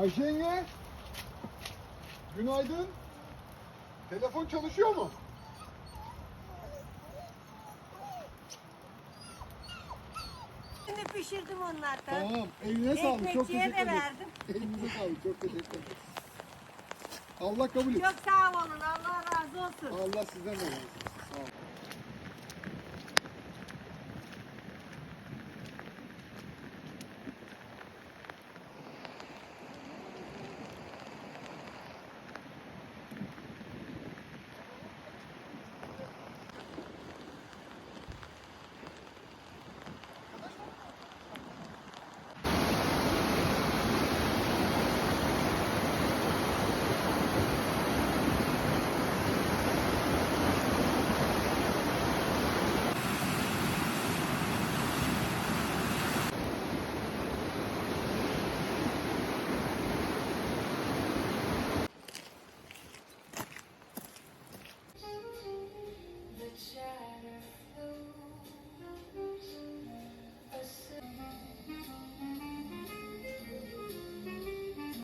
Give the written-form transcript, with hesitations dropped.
Ayşe yenge. Günaydın. Telefon çalışıyor mu? Şimdi pişirdim onlardan. Tamam. Eline sağlık. Çok Ekmekçiye teşekkür de ederim. verdim. Elinize sağlık. Çok teşekkür ederim. Allah kabul etsin. Çok sağ olun. Allah razı olsun. Allah sizden de razı olsun.